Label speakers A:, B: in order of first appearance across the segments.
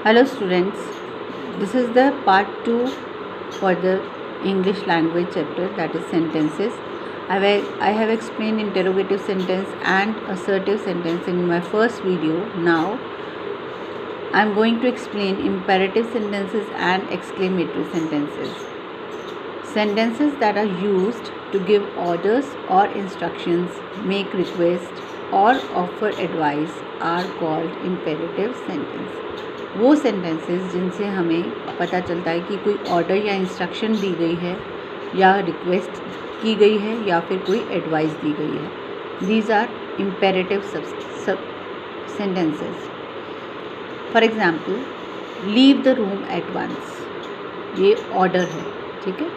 A: Hello students, this is the part 2 for the English language chapter, that is sentences. I have explained interrogative sentence and assertive sentence in my first video. Now I am going to explain imperative sentences and exclamatory sentences. Sentences that are used to give orders or instructions, make requests or offer advice are called imperative sentence. वो sentences जिनसे हमें पता चलता है कि कोई order या instruction दी गई है या रिक्वेस्ट की गई है या फिर कोई एडवाइस दी गई है, these are imperative sentences. For example, leave the room at once, ये ऑर्डर है. ठीक है,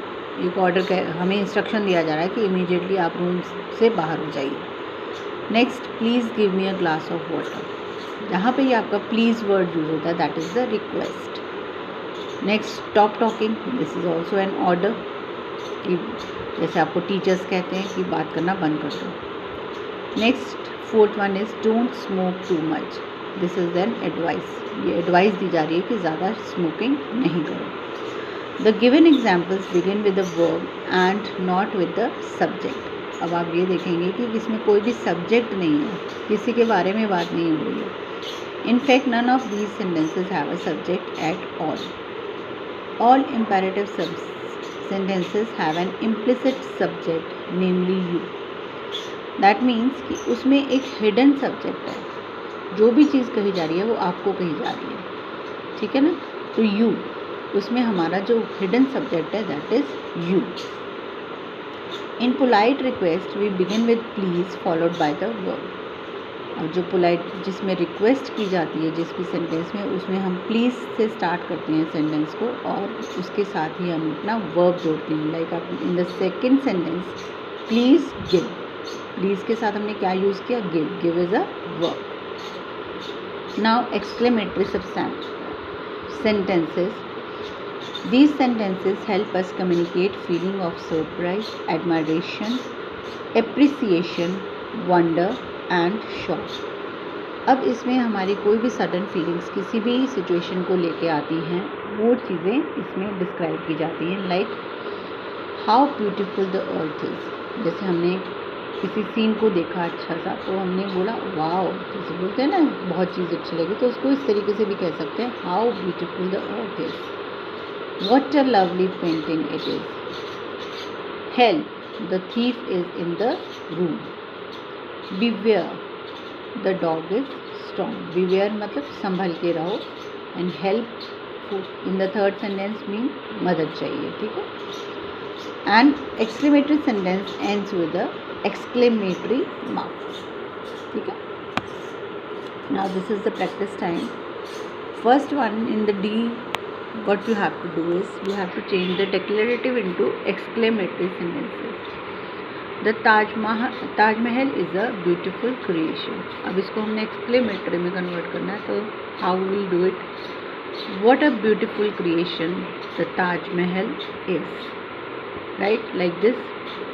A: एक ऑर्डर हमें इंस्ट्रक्शन दिया जा रहा है कि इमीडिएटली आप रूम से बाहर हो जाइए. Next, please give me a glass of water. यहाँ पे ये आपका प्लीज़ वर्ड यूज होता है, that is the request. Next, stop talking, this is also an order, कि जैसे आपको टीचर्स कहते हैं कि बात करना बंद कर दो. Next, fourth one is don't smoke too much, this is an advice. ये एडवाइस दी जा रही है कि ज़्यादा स्मोकिंग नहीं करो. The given examples begin with the verb and not with the subject. अब आप ये देखेंगे कि इसमें कोई भी सब्जेक्ट नहीं है, किसी के बारे में बात नहीं हो रही है. In fact, none of these sentences have a subject at all. All imperative sentences have an implicit subject, namely you. That means कि उसमें एक hidden subject है. जो भी चीज़ कही जा रही है वो आपको कही जा रही है. ठीक है ना? तो you, उसमें हमारा जो hidden subject है, that is you. In polite request, we begin with please followed by the verb. और जो पोलाइट जिसमें रिक्वेस्ट की जाती है जिस भी सेंटेंस में, उसमें हम प्लीज़ से स्टार्ट करते हैं सेंटेंस को और उसके साथ ही हम अपना वर्ब जोड़ते हैं. लाइक आप in the second sentence, please give, please के साथ हमने क्या यूज़ किया, give. Give is a verb. Now exclamatory sentences. These sentences help us communicate feeling of surprise, admiration, appreciation, wonder and shock. अब इसमें हमारी कोई भी सडन फीलिंग्स किसी भी सिचुएशन को लेके आती हैं, वो चीज़ें इसमें डिस्क्राइब की जाती हैं. Like how beautiful the earth is. जैसे हमने किसी सीन को देखा अच्छा सा, तो हमने बोला वाओ, जैसे बोलते हैं ना बहुत चीज़ अच्छी लगी, तो उसको इस तरीके से भी कह सकते हैं, how beautiful the earth is, what a lovely painting it is, help, the thief is in the room, beware, the dog is strong. Beware मतलब संभल के रहो. and help in the third sentence mean मदद चाहिए. ठीक है. and exclamatory sentence ends with the exclamatory mark. ठीक है. now this is the practice time. First one, in the D, what you have to do is you have to change the declarative into exclamatory sentences. The Taj Mahal is a beautiful creation. अब इसको हमने exclamatory में convert करना है, तो how we will do it? What a beautiful creation the Taj Mahal is. Right? Like this.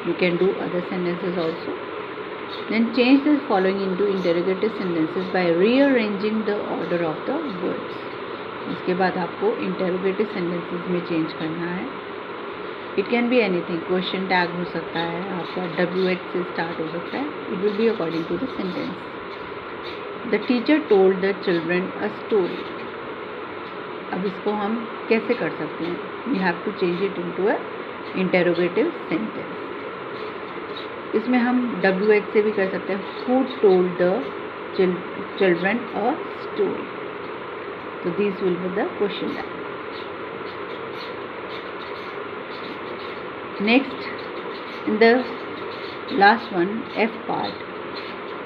A: You can do other sentences also. Then change the following into interrogative sentences by rearranging the order of the words. इसके बाद आपको interrogative sentences में change करना है. It can be anything. Question tag हो सकता है, आपका WH से स्टार्ट हो सकता है. It will be according to the sentence. The teacher told the children a story. अब इसको हम कैसे कर सकते हैं? We have to change it into a interrogative sentence. इसमें हम WH से भी कर सकते हैं, who told the children a story. तो this will be the question tag. Next, in the last one, F part,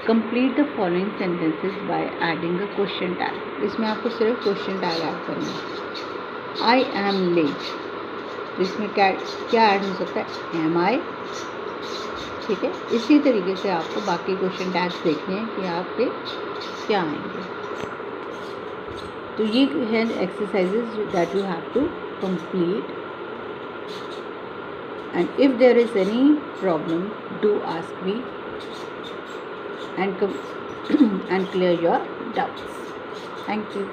A: complete the following sentences by adding a question tag. इसमें आपको सिर्फ question tag ऐड करना है. I am late. तो इसमें क्या add हो सकता है? Am I? ठीक है. इसी तरीके से आपको बाकी question tags देखने हैं कि आपके क्या आएंगे. तो ये है exercises that you have to complete. And if there is any problem, do ask me and clear your doubts. Thank you.